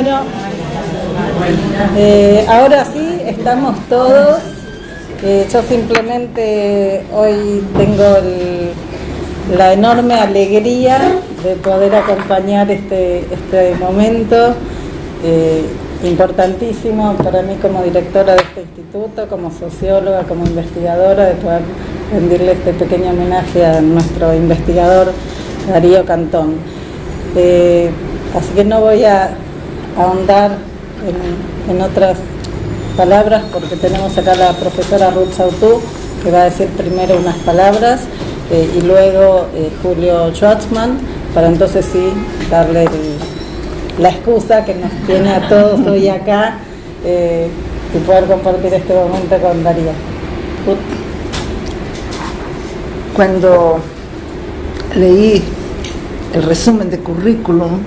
Bueno, ahora sí, estamos todos. Yo simplemente hoy tengo la enorme alegría de poder acompañar este momento importantísimo para mí como directora de este instituto, como socióloga, como investigadora, de poder rendirle este pequeño homenaje a nuestro investigador Darío Cantón. Así que no voy a ahondar en otras palabras, porque tenemos acá a la profesora Ruth Sautú, que va a decir primero unas palabras, y luego Julio Schwartzman, para entonces sí darle la excusa que nos tiene a todos hoy acá, y poder compartir este momento con Darío. Ruth. Cuando leí el resumen de currículum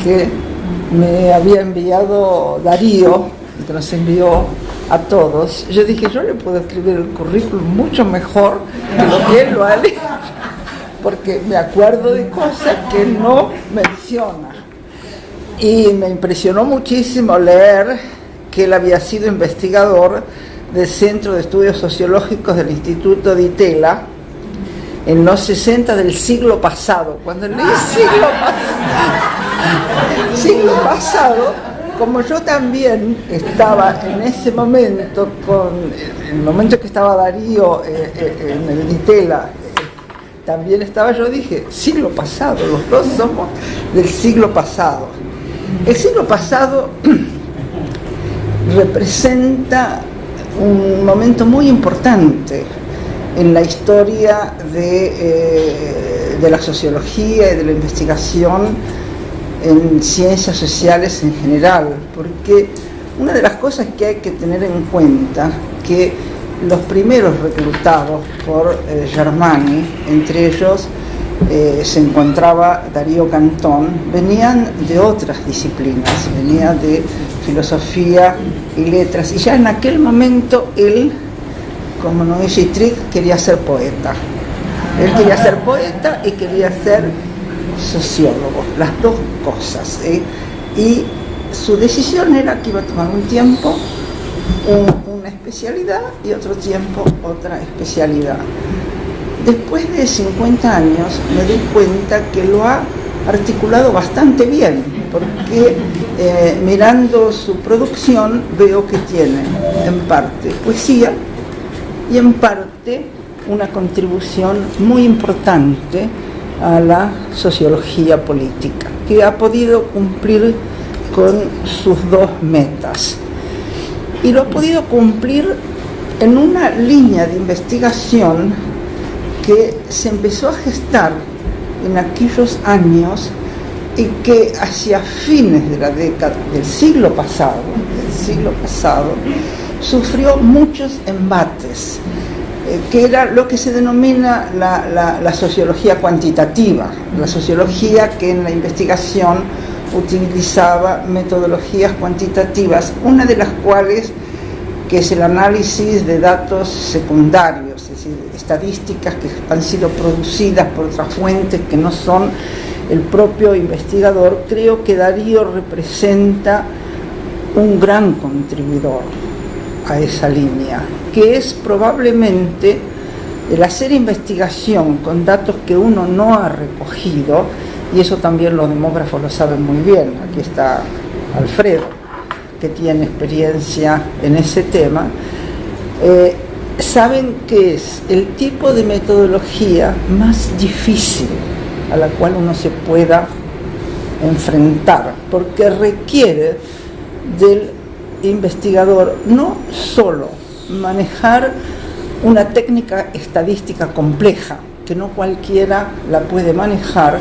que me había enviado Darío, que nos envió a todos, yo dije, yo le puedo escribir el currículum mucho mejor que lo que él lo ha leído, porque me acuerdo de cosas que no menciona. Y me impresionó muchísimo leer que él había sido investigador del Centro de Estudios Sociológicos del Instituto de Itela en los 60 del siglo pasado. Cuando leí siglo pasado, como yo también estaba en ese momento, en el momento que estaba Darío en el Itela, también estaba, yo dije, siglo pasado, los dos somos del siglo pasado. El siglo pasado representa un momento muy importante en la historia de la sociología y de la investigación en ciencias sociales en general, porque una de las cosas que hay que tener en cuenta, que los primeros reclutados por Germani, entre ellos se encontraba Darío Cantón, venían de otras disciplinas, venía de filosofía y letras, y ya en aquel momento él, como Noé Gittrig, quería ser poeta. Él quería ser poeta y quería ser sociólogo, las dos cosas. Y su decisión era que iba a tomar un tiempo una especialidad y otro tiempo otra especialidad. Después de 50 años me doy cuenta que lo ha articulado bastante bien, porque mirando su producción veo que tiene en parte poesía y en parte una contribución muy importante a la sociología política, que ha podido cumplir con sus dos metas. Y lo ha podido cumplir en una línea de investigación que se empezó a gestar en aquellos años y que hacia fines de la década del siglo pasado, sufrió muchos embates, que era lo que se denomina la sociología cuantitativa, la sociología que en la investigación utilizaba metodologías cuantitativas, una de las cuales que es el análisis de datos secundarios, es decir, estadísticas que han sido producidas por otras fuentes que no son el propio investigador. Creo que Darío representa un gran contribuidor a esa línea, que es probablemente el hacer investigación con datos que uno no ha recogido, y eso también los demógrafos lo saben muy bien. Aquí está Alfredo, que tiene experiencia en ese tema. Saben que es el tipo de metodología más difícil a la cual uno se pueda enfrentar, porque requiere del investigador no solo manejar una técnica estadística compleja, que no cualquiera la puede manejar,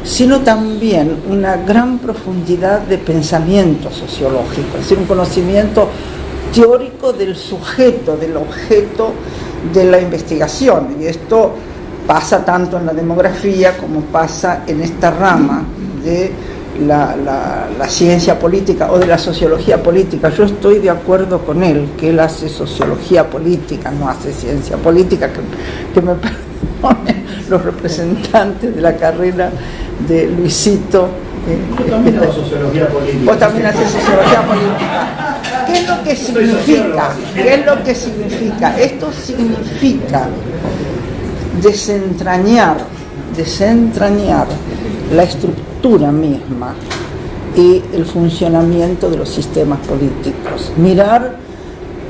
sino también una gran profundidad de pensamiento sociológico, es decir, un conocimiento teórico del sujeto, del objeto de la investigación. Y esto pasa tanto en la demografía como pasa en esta rama de la ciencia política o de la sociología política. Yo estoy de acuerdo con él, que él hace sociología política, no hace ciencia política, que me perdonen los representantes de la carrera de Luisito. Yo también hago sociología política. Vos también haces sociología política. ¿Qué es lo que significa? ¿Qué es lo que significa? Esto significa desentrañar la estructura misma y el funcionamiento de los sistemas políticos. Mirar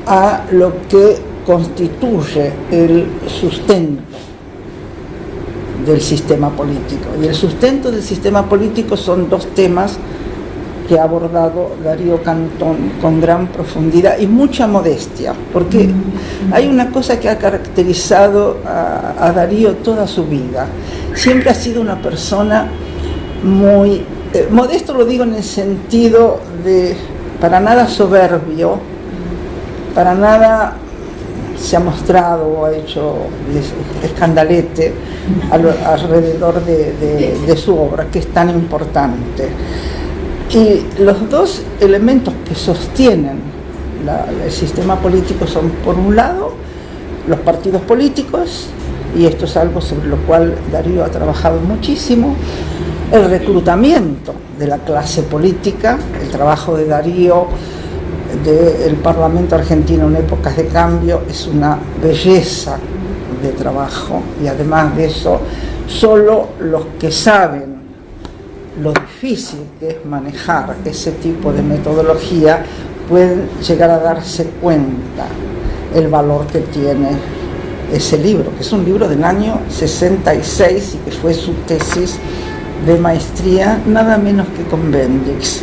a lo que constituye el sustento del sistema político. Y el sustento del sistema político son dos temas que ha abordado Darío Cantón con gran profundidad y mucha modestia, porque hay una cosa que ha caracterizado a Darío toda su vida. Siempre ha sido una persona muy modesto, lo digo en el sentido de para nada soberbio, para nada se ha mostrado o ha hecho escandalete alrededor de su obra, que es tan importante. Y los dos elementos que sostienen el sistema político son, por un lado, los partidos políticos, y esto es algo sobre lo cual Darío ha trabajado muchísimo, el reclutamiento de la clase política, el trabajo de Darío del Parlamento argentino en épocas de cambio es una belleza de trabajo, y además de eso, solo los que saben lo difícil que es manejar ese tipo de metodología pueden llegar a darse cuenta el valor que tiene ese libro, que es un libro del año 66 y que fue su tesis de maestría, nada menos que con Bendix.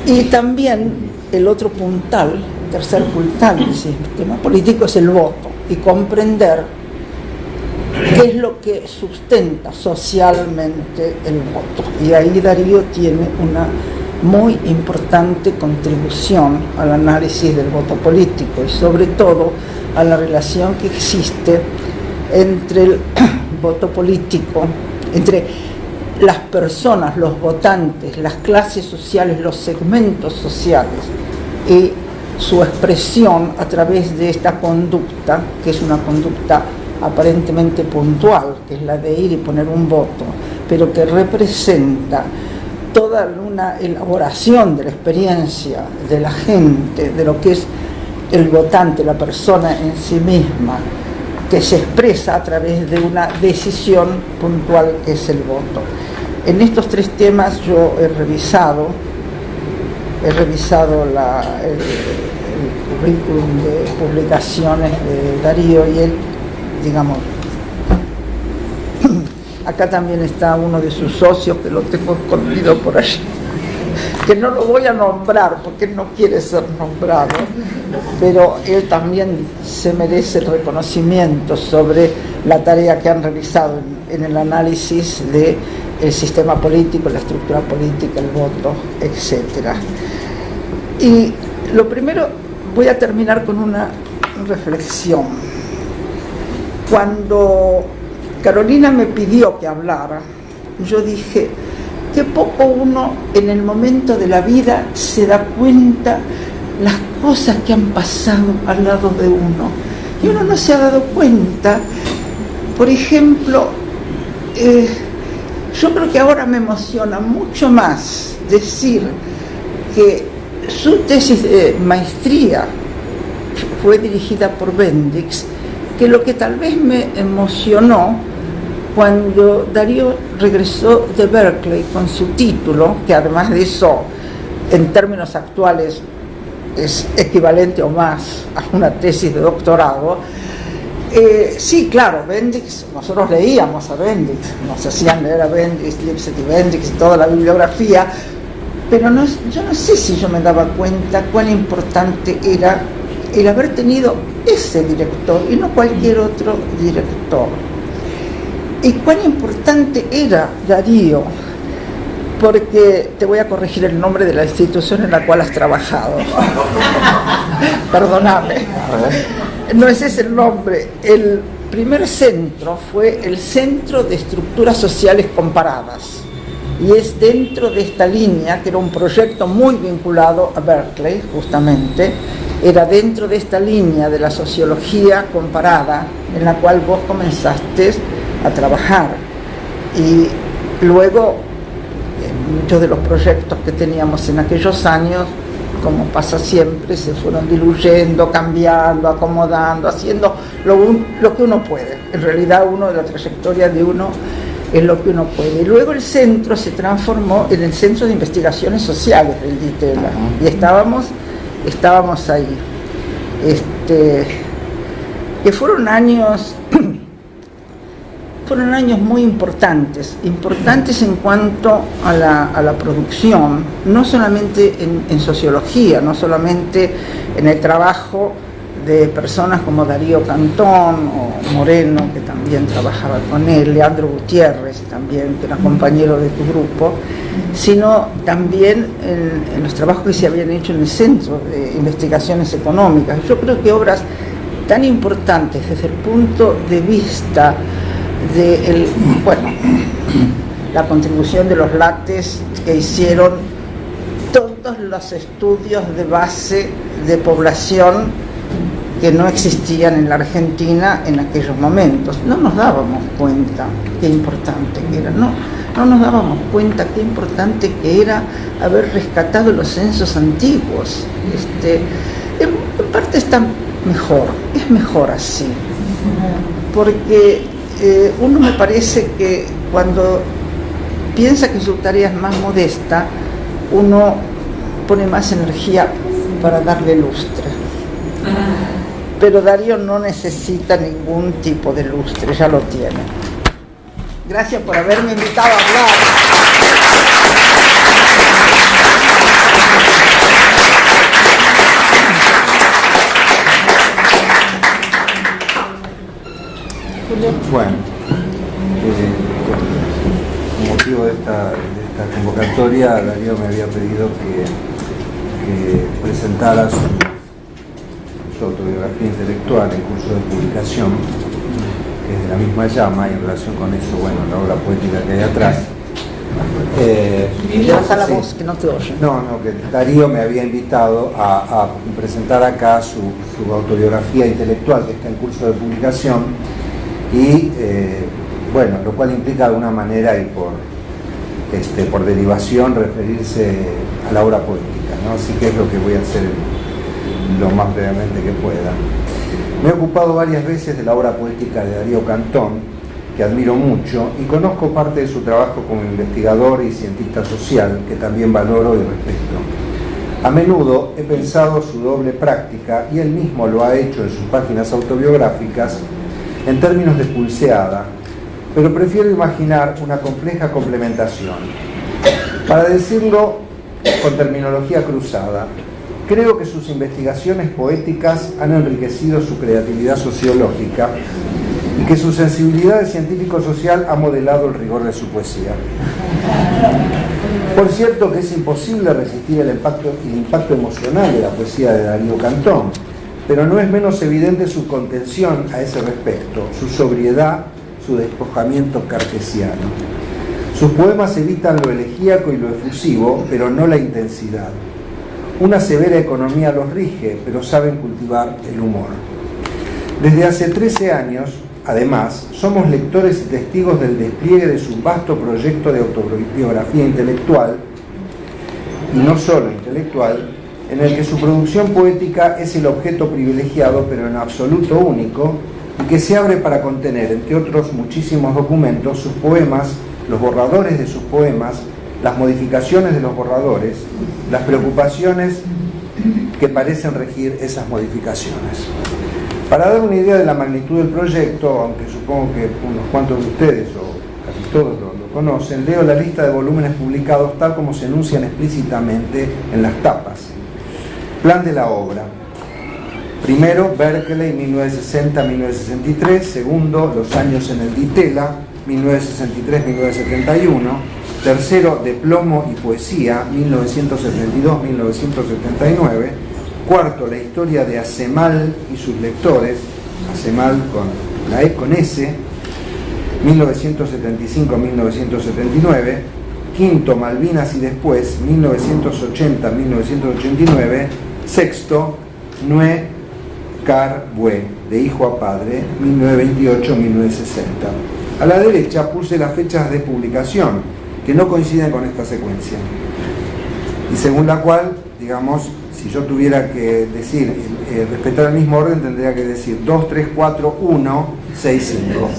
Y también el otro puntal, el tercer puntal del sistema político es el voto, y comprender qué es lo que sustenta socialmente el voto. Y ahí Darío tiene una muy importante contribución al análisis del voto político y sobre todo a la relación que existe entre el voto político, entre las personas, los votantes, las clases sociales, los segmentos sociales y su expresión a través de esta conducta, que es una conducta aparentemente puntual, que es la de ir y poner un voto, pero que representa toda una elaboración de la experiencia de la gente, de lo que es el votante, la persona en sí misma, que se expresa a través de una decisión puntual que es el voto. En estos tres temas yo he revisado el currículum de publicaciones de Darío, y él, digamos, acá también está uno de sus socios, que lo tengo escondido por allí, que no lo voy a nombrar porque él no quiere ser nombrado, pero él también se merece el reconocimiento sobre la tarea que han realizado en el análisis del sistema político, la estructura política, el voto, etc. Y lo primero, voy a terminar con una reflexión. Cuando Carolina me pidió que hablara, yo dije, qué poco uno en el momento de la vida se da cuenta las cosas que han pasado al lado de uno. Y uno no se ha dado cuenta, por ejemplo, yo creo que ahora me emociona mucho más decir que su tesis de maestría fue dirigida por Bendix, que lo que tal vez me emocionó cuando Darío regresó de Berkeley con su título, que además de eso, en términos actuales, es equivalente o más a una tesis de doctorado. Sí, claro, Bendix, nosotros leíamos a Bendix, nos hacían leer a Bendix, Lipset y Bendix y toda la bibliografía, pero yo no sé si yo me daba cuenta cuán importante era el haber tenido ese director y no cualquier otro director. Y cuán importante era Darío, porque te voy a corregir el nombre de la institución en la cual has trabajado. Perdóname. No ese es el nombre. El primer centro fue el Centro de Estructuras Sociales Comparadas. Y es dentro de esta línea, que era un proyecto muy vinculado a Berkeley, justamente, era dentro de esta línea de la sociología comparada, en la cual vos comenzaste a trabajar. Y luego muchos de los proyectos que teníamos en aquellos años, como pasa siempre, se fueron diluyendo, cambiando, acomodando, haciendo lo que uno puede. En realidad la trayectoria de uno es lo que uno puede. Y luego el centro se transformó en el Centro de Investigaciones Sociales del DITELA, y estábamos ahí. Que fueron años muy importantes en cuanto a la producción, no solamente en sociología, no solamente en el trabajo de personas como Darío Cantón o Moreno, que también trabajaba con él, Leandro Gutiérrez también, que era compañero de tu grupo, sino también en los trabajos que se habían hecho en el Centro de Investigaciones Económicas. Yo creo que obras tan importantes desde el punto de vista de la contribución de los lates que hicieron todos los estudios de base de población que no existían en la Argentina en aquellos momentos. No nos dábamos cuenta qué importante que era, no nos dábamos cuenta qué importante que era haber rescatado los censos antiguos. En parte está mejor, es mejor así, porque uno me parece que cuando piensa que su tarea es más modesta, uno pone más energía para darle lustre. Pero Darío no necesita ningún tipo de lustre, ya lo tiene. Gracias por haberme invitado a hablar. Bueno, con motivo de esta convocatoria, Darío me había pedido que presentara su autobiografía intelectual en curso de publicación, que es de la misma llama, y en relación con eso, la obra poética que hay atrás. Baja la voz, que no te oyen. No, que Darío me había invitado a presentar acá su autobiografía intelectual, que está en curso de publicación, y lo cual implica de alguna manera y por derivación referirse a la obra poética, ¿no? Así que es lo que voy a hacer lo más brevemente que pueda. Me he ocupado varias veces de la obra poética de Darío Cantón, que admiro mucho, y conozco parte de su trabajo como investigador y cientista social, que también valoro y respeto. A menudo he pensado su doble práctica, y él mismo lo ha hecho en sus páginas autobiográficas, en términos de pulseada, pero prefiero imaginar una compleja complementación. Para decirlo con terminología cruzada, creo que sus investigaciones poéticas han enriquecido su creatividad sociológica y que su sensibilidad de científico social ha modelado el rigor de su poesía. Por cierto que es imposible resistir el impacto emocional de la poesía de Darío Cantón, pero no es menos evidente su contención a ese respecto, su sobriedad, su despojamiento cartesiano. Sus poemas evitan lo elegíaco y lo efusivo, pero no la intensidad. Una severa economía los rige, pero saben cultivar el humor. Desde hace 13 años, además, somos lectores y testigos del despliegue de su vasto proyecto de autobiografía intelectual, y no solo intelectual, en el que su producción poética es el objeto privilegiado, pero en absoluto único, y que se abre para contener, entre otros muchísimos documentos, sus poemas, los borradores de sus poemas, las modificaciones de los borradores, las preocupaciones que parecen regir esas modificaciones. Para dar una idea de la magnitud del proyecto, aunque supongo que unos cuantos de ustedes, o casi todos lo conocen, leo la lista de volúmenes publicados tal como se enuncian explícitamente en las tapas. Plan de la obra. Primero, Berkeley, 1960-1963. Segundo, Los años en el DITELA, 1963-1971. Tercero, De plomo y poesía, 1972-1979. Cuarto, La historia de Acemal y sus lectores, Acemal con la E con S, 1975-1979. Quinto, Malvinas y después, 1980-1989. Sexto, Nue Car Bue, de hijo a padre, 1928-1960. A la derecha puse las fechas de publicación, que no coinciden con esta secuencia, y según la cual, digamos, si yo tuviera que decir, respetar el mismo orden, tendría que decir 2, 3, 4, 1, 6, 5.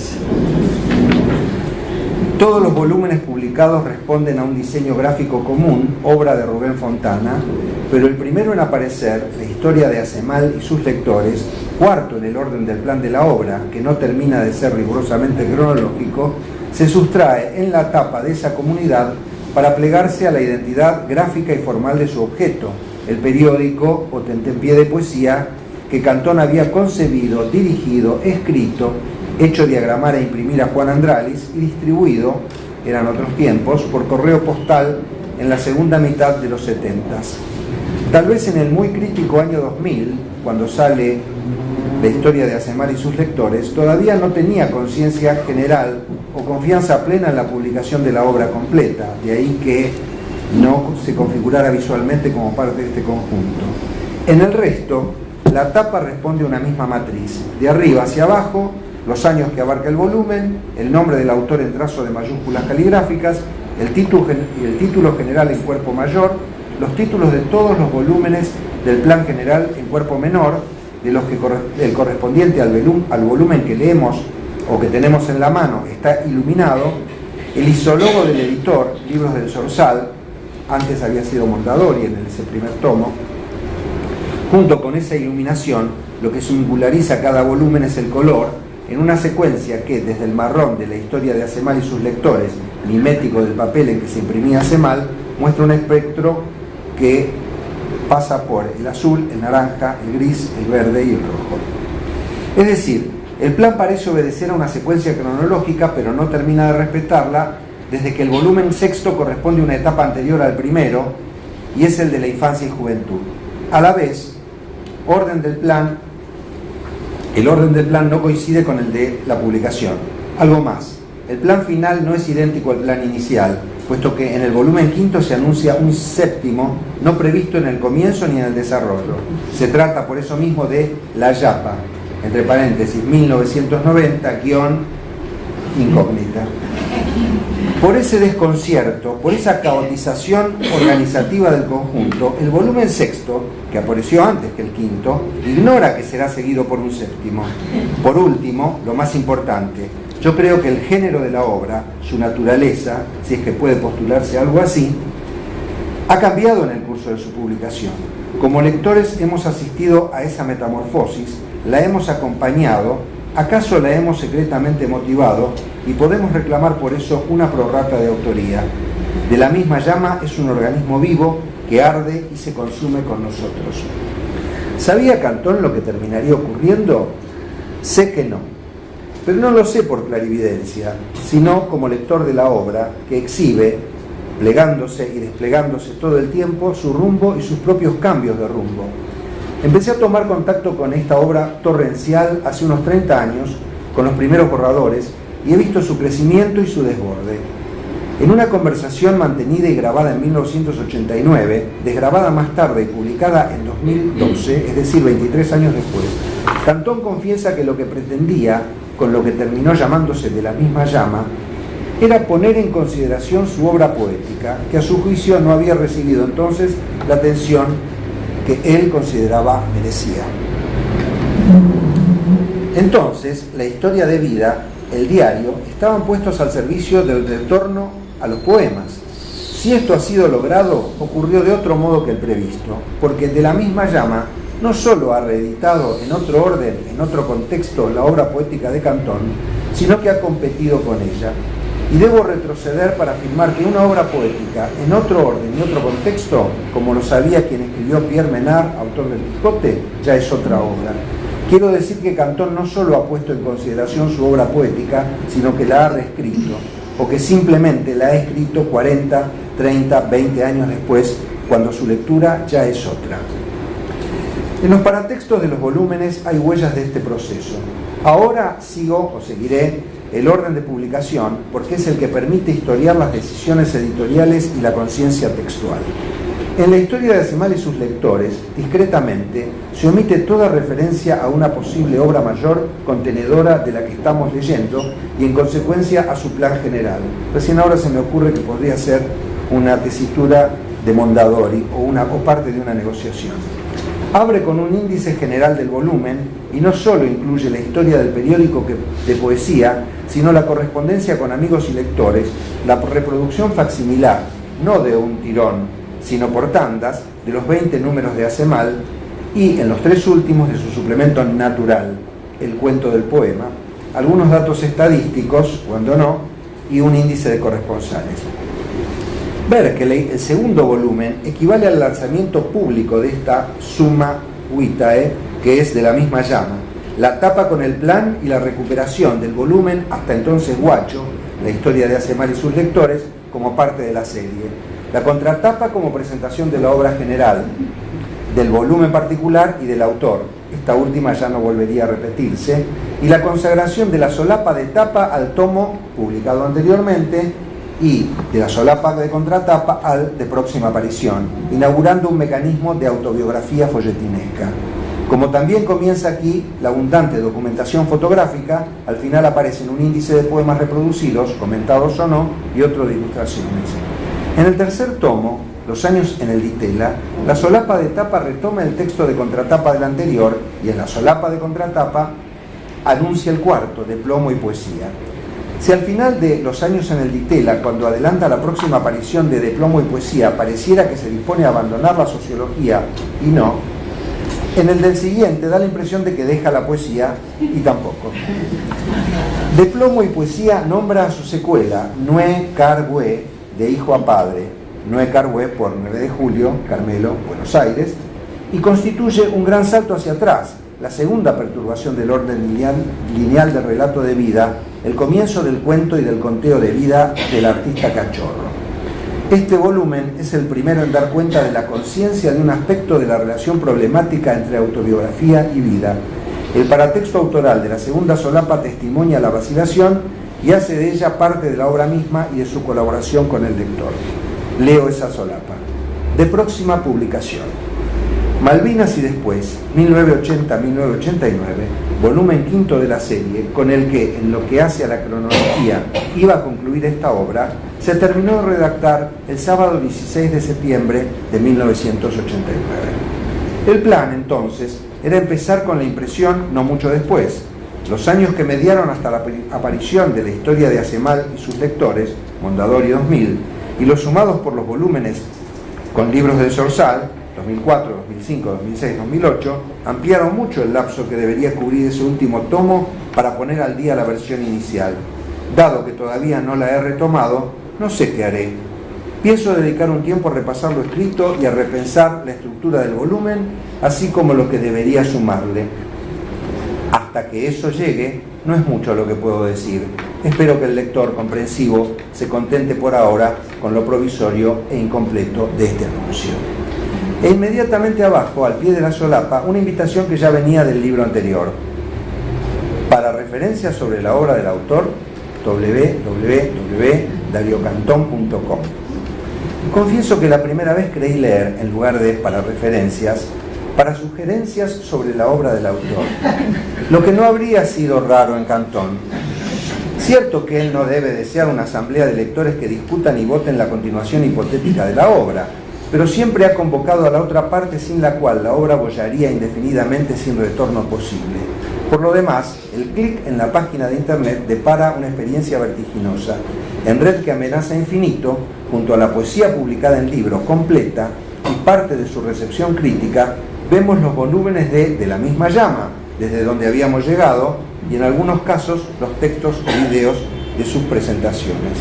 Todos los volúmenes publicados responden a un diseño gráfico común, obra de Rubén Fontana, pero el primero en aparecer, la historia de Acemal y sus lectores, cuarto en el orden del plan de la obra, que no termina de ser rigurosamente cronológico, se sustrae en la tapa de esa comunidad para plegarse a la identidad gráfica y formal de su objeto, el periódico o tentempié de poesía que Cantón había concebido, dirigido, escrito, hecho diagramar e imprimir a Juan Andralis y distribuido, eran otros tiempos, por correo postal en la segunda mitad de los 70s. Tal vez en el muy crítico año 2000, cuando sale la historia de Acemal y sus lectores, todavía no tenía conciencia general o confianza plena en la publicación de la obra completa, de ahí que no se configurara visualmente como parte de este conjunto. En el resto, la tapa responde a una misma matriz, de arriba hacia abajo, los años que abarca el volumen, el nombre del autor en trazo de mayúsculas caligráficas, el título general en cuerpo mayor, los títulos de todos los volúmenes del plan general en cuerpo menor, de los que el correspondiente al volumen que leemos o que tenemos en la mano está iluminado, el isólogo del editor, Libros del Zorzal, antes había sido Mondadori en ese primer tomo. Junto con esa iluminación, lo que singulariza cada volumen es el color, en una secuencia que, desde el marrón de la historia de Acemal y sus lectores, mimético del papel en que se imprimía Acemal, muestra un espectro que pasa por el azul, el naranja, el gris, el verde y el rojo. Es decir, el plan parece obedecer a una secuencia cronológica, pero no termina de respetarla, desde que el volumen sexto corresponde a una etapa anterior al primero, y es el de la infancia y juventud. A la vez, el orden del plan no coincide con el de la publicación. Algo más, el plan final no es idéntico al plan inicial, puesto que en el volumen quinto se anuncia un séptimo no previsto en el comienzo ni en el desarrollo. Se trata por eso mismo de La Yapa, entre paréntesis, 1990, incógnita. Por ese desconcierto, por esa caotización organizativa del conjunto, el volumen sexto, que apareció antes que el quinto, ignora que será seguido por un séptimo. Por último, lo más importante, yo creo que el género de la obra, su naturaleza, si es que puede postularse algo así, ha cambiado en el curso de su publicación. Como lectores hemos asistido a esa metamorfosis, la hemos acompañado, acaso la hemos secretamente motivado y podemos reclamar por eso una prorrata de autoría. De la misma llama es un organismo vivo que arde y se consume con nosotros. ¿Sabía Cantón lo que terminaría ocurriendo? Sé que no, pero no lo sé por clarividencia, sino como lector de la obra que exhibe, plegándose y desplegándose todo el tiempo, su rumbo y sus propios cambios de rumbo. Empecé a tomar contacto con esta obra torrencial hace unos 30 años, con los primeros borradores, y he visto su crecimiento y su desborde. En una conversación mantenida y grabada en 1989, desgrabada más tarde y publicada en 2012, es decir, 23 años después, Cantón confiesa que lo que pretendía, con lo que terminó llamándose De la misma llama, era poner en consideración su obra poética, que a su juicio no había recibido entonces la atención que él consideraba merecía. Entonces, la historia de vida, el diario, estaban puestos al servicio del retorno a los poemas. Si esto ha sido logrado, ocurrió de otro modo que el previsto, porque De la misma llama no solo ha reeditado en otro orden, en otro contexto, la obra poética de Cantón, sino que ha competido con ella. Y debo retroceder para afirmar que una obra poética en otro orden y otro contexto, como lo sabía quien escribió Pierre Menard, autor del Quijote, ya es otra obra. Quiero decir que Cantón no solo ha puesto en consideración su obra poética, sino que la ha reescrito, o que simplemente la ha escrito 40, 30, 20 años después, cuando su lectura ya es otra. En los paratextos de los volúmenes hay huellas de este proceso. Ahora sigo, o seguiré, el orden de publicación, porque es el que permite historiar las decisiones editoriales y la conciencia textual. En la historia de Azemal y sus lectores, discretamente, se omite toda referencia a una posible obra mayor contenedora de la que estamos leyendo y en consecuencia a su plan general. Recién ahora se me ocurre que podría ser una tesitura de Mondadori o parte de una negociación. Abre con un índice general del volumen y no solo incluye la historia del periódico de poesía, sino la correspondencia con amigos y lectores, la reproducción facsimilar, no de un tirón, sino por tandas, de los 20 números de Azemal y, en los 3 últimos, de su suplemento natural, el cuento del poema, algunos datos estadísticos, cuando no, y un índice de corresponsales. Berkeley, el segundo volumen, equivale al lanzamiento público de esta Summa Vitae, que es de la misma llama, la tapa con el plan y la recuperación del volumen hasta entonces Guacho, la historia de Azemal y sus lectores, como parte de la serie. La contratapa como presentación de la obra general, del volumen particular y del autor. Esta última ya no volvería a repetirse. Y la consagración de la solapa de tapa al tomo publicado anteriormente y de la solapa de contratapa al de próxima aparición, inaugurando un mecanismo de autobiografía folletinesca. Como también comienza aquí la abundante documentación fotográfica, al final aparecen un índice de poemas reproducidos, comentados o no, y otro de ilustraciones. En el tercer tomo, Los años en el Ditela, la solapa de tapa retoma el texto de contratapa del anterior y en la solapa de contratapa anuncia el cuarto, de plomo y poesía. Si al final de Los años en el Ditela, cuando adelanta la próxima aparición de plomo y poesía, pareciera que se dispone a abandonar la sociología y no, en el del siguiente da la impresión de que deja la poesía y tampoco. De plomo y poesía nombra a su secuela, Nue Cargue, de hijo a padre, Nue Cargue por 9 de julio, Carmelo, Buenos Aires, y constituye un gran salto hacia atrás, la segunda perturbación del orden lineal del relato de vida, el comienzo del cuento y del conteo de vida del artista cachorro. Este volumen es el primero en dar cuenta de la conciencia de un aspecto de la relación problemática entre autobiografía y vida. El paratexto autoral de la segunda solapa testimonia la vacilación y hace de ella parte de la obra misma y de su colaboración con el lector. Leo esa solapa. De próxima publicación. Malvinas y después, 1980-1989, volumen quinto de la serie, con el que, en lo que hace a la cronología, iba a concluir esta obra, se terminó de redactar el sábado 16 de septiembre de 1989. El plan, entonces, era empezar con la impresión no mucho después. Los años que mediaron hasta la aparición de la historia de Azemal y sus lectores, Mondadori 2000, y los sumados por los volúmenes con libros del Sorsal, 2004, 2005, 2006, 2008, ampliaron mucho el lapso que debería cubrir ese último tomo para poner al día la versión inicial. Dado que todavía no la he retomado, no sé qué haré. Pienso dedicar un tiempo a repasar lo escrito y a repensar la estructura del volumen, así como lo que debería sumarle. Hasta que eso llegue, no es mucho lo que puedo decir. Espero que el lector comprensivo se contente por ahora con lo provisorio e incompleto de este anuncio. E inmediatamente abajo, al pie de la solapa, una invitación que ya venía del libro anterior. Para referencias sobre la obra del autor, www.dariocantón.com. Confieso que la primera vez creí leer, en lugar de para referencias, para sugerencias sobre la obra del autor, lo que no habría sido raro en Cantón. Cierto que él no debe desear una asamblea de lectores que discutan y voten la continuación hipotética de la obra, pero siempre ha convocado a la otra parte sin la cual la obra bollaría indefinidamente sin retorno posible. Por lo demás, el clic en la página de internet depara una experiencia vertiginosa, en red que amenaza infinito, junto a la poesía publicada en libro completa y parte de su recepción crítica, vemos los volúmenes de la misma llama, desde donde habíamos llegado, y en algunos casos los textos o videos de sus presentaciones.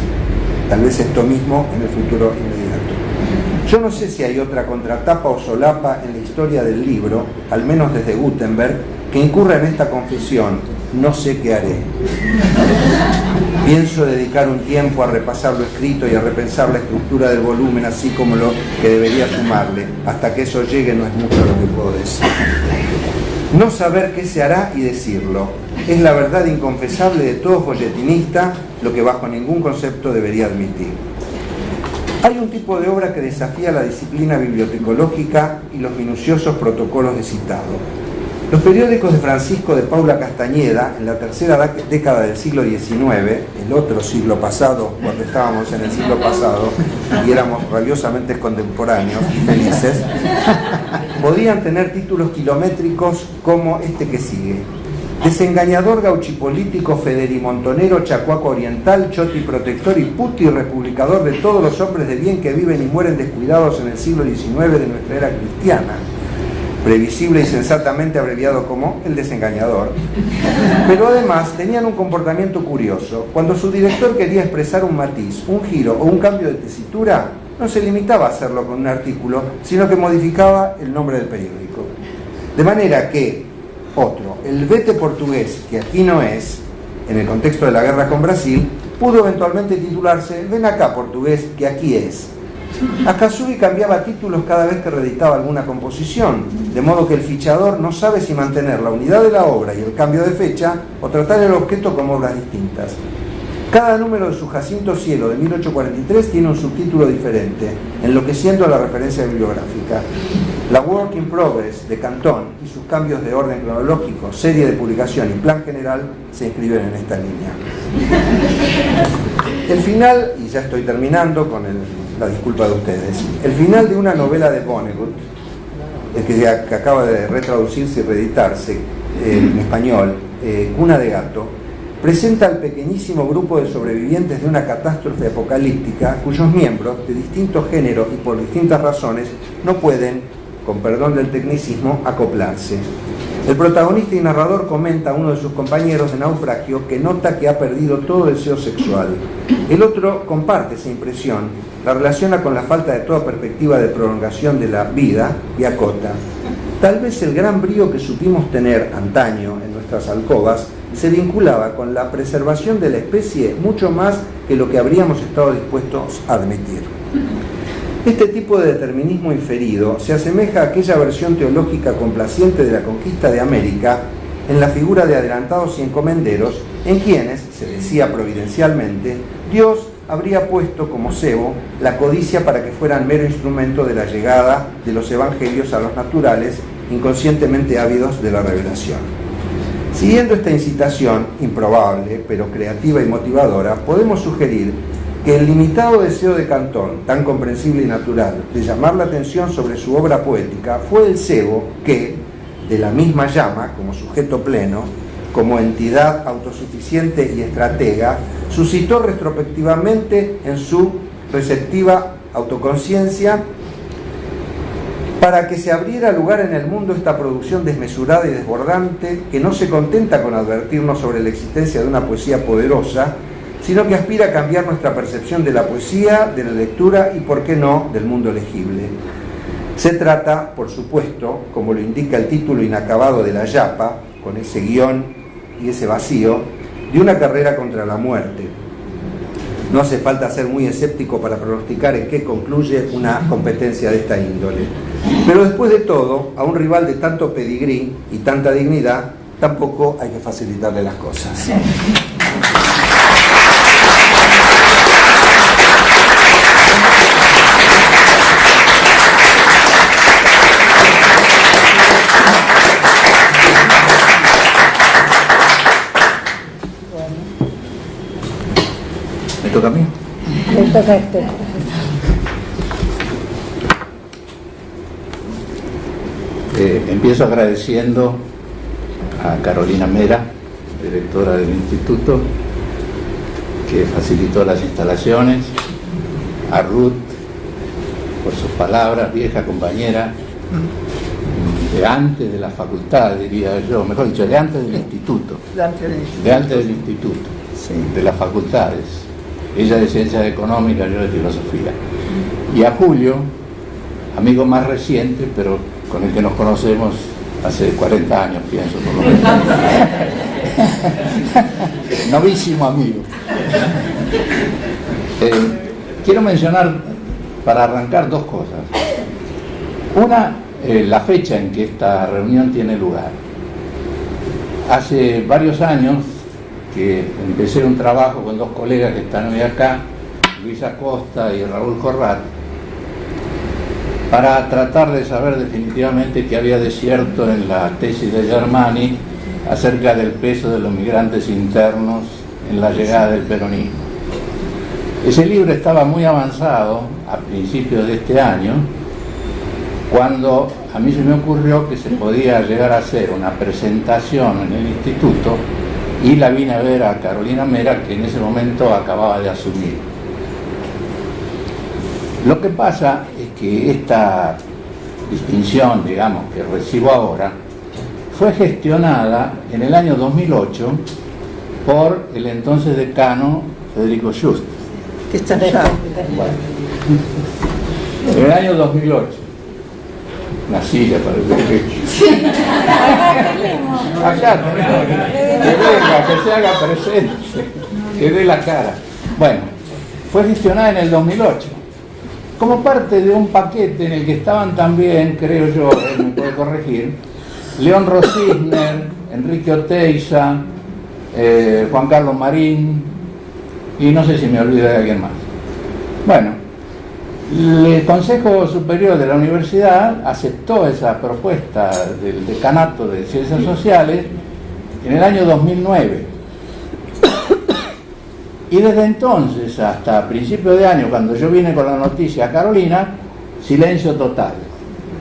Tal vez esto mismo en el futuro inmediato. Yo no sé si hay otra contratapa o solapa en la historia del libro, al menos desde Gutenberg, que incurra en esta confesión: no sé qué haré. Pienso dedicar un tiempo a repasar lo escrito y a repensar la estructura del volumen, así como lo que debería sumarle. Hasta que eso llegue no es mucho lo que puedo decir. No saber qué se hará y decirlo es la verdad inconfesable de todo folletinista, lo que bajo ningún concepto debería admitir. Hay un tipo de obra que desafía la disciplina bibliotecológica y los minuciosos protocolos de citado. Los periódicos de Francisco de Paula Castañeda, en la tercera década del siglo XIX, el otro siglo pasado, cuando estábamos en el siglo pasado y éramos rabiosamente contemporáneos y felices, podían tener títulos kilométricos como este que sigue: desengañador gauchipolítico, federimontonero, chacuaco oriental, choti protector y puti republicador de todos los hombres de bien que viven y mueren descuidados en el siglo XIX de nuestra era cristiana. Previsible y sensatamente abreviado como el desengañador. Pero además tenían un comportamiento curioso. Cuando su director quería expresar un matiz, un giro o un cambio de tesitura, no se limitaba a hacerlo con un artículo, sino que modificaba el nombre del periódico. De manera que otro, el vete portugués, que aquí no es, en el contexto de la guerra con Brasil, pudo eventualmente titularse ven acá portugués, que aquí es. Akatsuki cambiaba títulos cada vez que reeditaba alguna composición, de modo que el fichador no sabe si mantener la unidad de la obra y el cambio de fecha o tratar el objeto como obras distintas. Cada número de su Jacinto Cielo de 1843 tiene un subtítulo diferente, enloqueciendo a la referencia bibliográfica. La Work in Progress de Cantón y sus cambios de orden cronológico, serie de publicación y plan general se inscriben en esta línea. El final, y ya estoy terminando con la disculpa de ustedes, el final de una novela de Vonnegut, que acaba de retraducirse y reeditarse en español, Cuna de Gato, presenta al pequeñísimo grupo de sobrevivientes de una catástrofe apocalíptica cuyos miembros, de distintos géneros y por distintas razones, no pueden, con perdón del tecnicismo, acoplarse. El protagonista y narrador comenta a uno de sus compañeros de naufragio que nota que ha perdido todo deseo sexual. El otro comparte esa impresión, la relaciona con la falta de toda perspectiva de prolongación de la vida y acota: tal vez el gran brío que supimos tener antaño en nuestras alcobas se vinculaba con la preservación de la especie mucho más que lo que habríamos estado dispuestos a admitir. Este tipo de determinismo inferido se asemeja a aquella versión teológica complaciente de la conquista de América en la figura de adelantados y encomenderos, en quienes, se decía providencialmente, Dios habría puesto como cebo la codicia para que fueran mero instrumento de la llegada de los evangelios a los naturales, inconscientemente ávidos de la revelación. Siguiendo esta incitación, improbable, pero creativa y motivadora, podemos sugerir que el limitado deseo de Cantón, tan comprensible y natural, de llamar la atención sobre su obra poética, fue el cebo que, de la misma llama, como sujeto pleno, como entidad autosuficiente y estratega, suscitó retrospectivamente en su receptiva autoconciencia para que se abriera lugar en el mundo esta producción desmesurada y desbordante que no se contenta con advertirnos sobre la existencia de una poesía poderosa, sino que aspira a cambiar nuestra percepción de la poesía, de la lectura y, por qué no, del mundo legible. Se trata, por supuesto, como lo indica el título inacabado de la yapa, con ese guión y ese vacío, de una carrera contra la muerte. No hace falta ser muy escéptico para pronosticar en qué concluye una competencia de esta índole. Pero después de todo, a un rival de tanto pedigrí y tanta dignidad, tampoco hay que facilitarle las cosas. ¿Me toca a mí? Le toca a este. Empiezo agradeciendo a Carolina Mera, directora del instituto, que facilitó las instalaciones, a Ruth por sus palabras, vieja compañera, de antes de la facultad, diría yo, mejor dicho, de antes del instituto, de antes del instituto, sí, de las facultades, ella de Ciencias Económicas, yo de Filosofía, y a Julio, amigo más reciente, pero con el que nos conocemos hace 40 años, pienso, por lo menos. Novísimo amigo. Quiero mencionar, para arrancar, dos cosas. Una, la fecha en que esta reunión tiene lugar. Hace varios años que empecé un trabajo con dos colegas que están hoy acá, Luis Acosta y Raúl Corrat, para tratar de saber definitivamente qué había de cierto en la tesis de Germani acerca del peso de los migrantes internos en la llegada del peronismo. Ese libro estaba muy avanzado a principios de este año, cuando a mí se me ocurrió que se podía llegar a hacer una presentación en el instituto, y la vine a ver a Carolina Mera, que en ese momento acababa de asumir. Lo que pasa es que esta distinción, digamos, que recibo ahora, fue gestionada en el año 2008 por el entonces decano Federico Just. Que está allá. En el año 2008. Una silla para el pecho. Acá tenemos. Que venga, que se haga presente, que dé la cara. Bueno, fue gestionada en el 2008. Como parte de un paquete en el que estaban también, creo yo, él me puede corregir, León Rosisner, Enrique Oteiza, Juan Carlos Marín, y no sé si me olvido de alguien más. Bueno, el Consejo Superior de la Universidad aceptó esa propuesta del Decanato de Ciencias Sociales en el año 2009. Y desde entonces hasta principios de año, cuando yo vine con la noticia a Carolina, silencio total.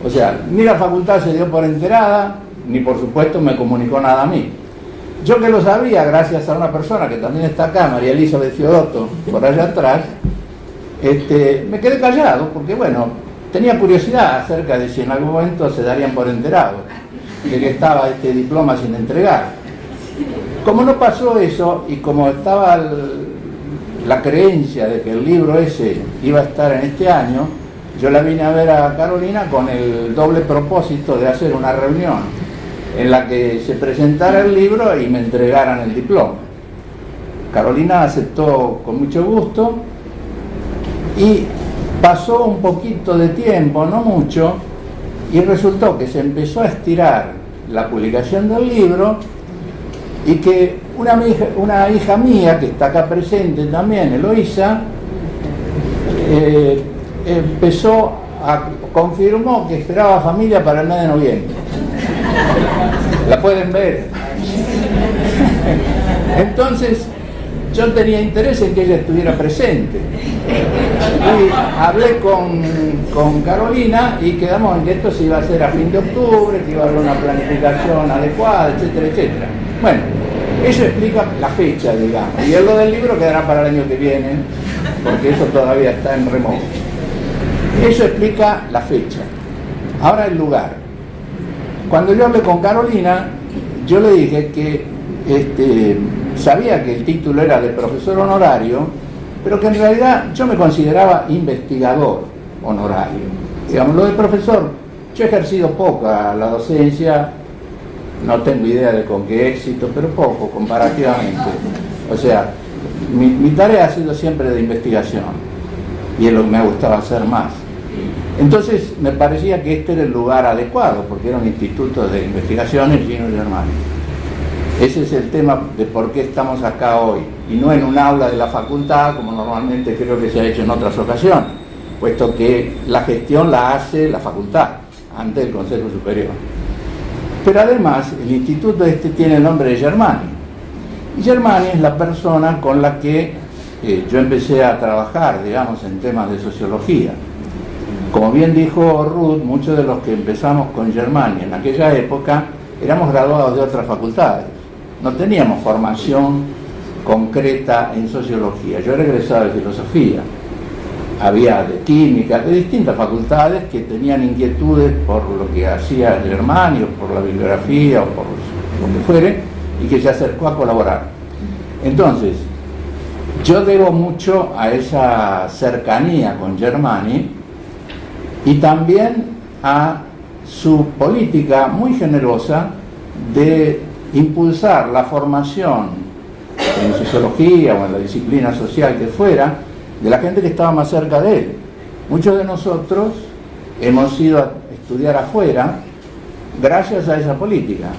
O sea, ni la facultad se dio por enterada, ni por supuesto me comunicó nada a mí. Yo que lo sabía, gracias a una persona que también está acá, María Elizabeth Fiodotto, por allá atrás, me quedé callado, porque bueno, tenía curiosidad acerca de si en algún momento se darían por enterados de que estaba este diploma sin entregar. Como no pasó eso, y como estaba la creencia de que el libro ese iba a estar en este año, yo la vine a ver a Carolina con el doble propósito de hacer una reunión en la que se presentara el libro y me entregaran el diploma. Carolina aceptó con mucho gusto y pasó un poquito de tiempo, no mucho, y resultó que se empezó a estirar la publicación del libro y que una hija mía, que está acá presente también, Eloísa, confirmó que esperaba familia para el mes de noviembre. La pueden ver. Entonces, yo tenía interés en que ella estuviera presente. Y hablé con Carolina y quedamos en que esto se iba a hacer a fin de octubre, que iba a haber una planificación adecuada, etcétera, etcétera. Bueno, eso explica la fecha, digamos. Y lo del libro quedará para el año que viene, porque eso todavía está en remojo. Eso explica la fecha. Ahora el lugar. Cuando yo hablé con Carolina, yo le dije que sabía que el título era de profesor honorario, pero que en realidad yo me consideraba investigador honorario. Digamos, lo de profesor, yo he ejercido poca la docencia, no tengo idea de con qué éxito, pero poco comparativamente. O sea, mi tarea ha sido siempre de investigación, y es lo que me ha gustado hacer más. Entonces me parecía que este era el lugar adecuado, porque era un instituto de investigaciones Gino Germani. Ese es el tema de por qué estamos acá hoy, y no en un aula de la facultad, como normalmente creo que se ha hecho en otras ocasiones, puesto que la gestión la hace la facultad, ante el Consejo Superior. Pero además, el instituto tiene el nombre de Germani, y Germani es la persona con la que yo empecé a trabajar, digamos, en temas de sociología. Como bien dijo Ruth, muchos de los que empezamos con Germani en aquella época éramos graduados de otras facultades. No teníamos formación concreta en sociología. Yo era egresado de filosofía. Había de química, de distintas facultades que tenían inquietudes por lo que hacía Germani, o por la bibliografía, o por lo que fuere, y que se acercó a colaborar. Entonces, yo debo mucho a esa cercanía con Germani, y también a su política muy generosa de impulsar la formación en sociología o en la disciplina social que fuera de la gente que estaba más cerca de él. Muchos de nosotros hemos ido a estudiar afuera gracias a esa política.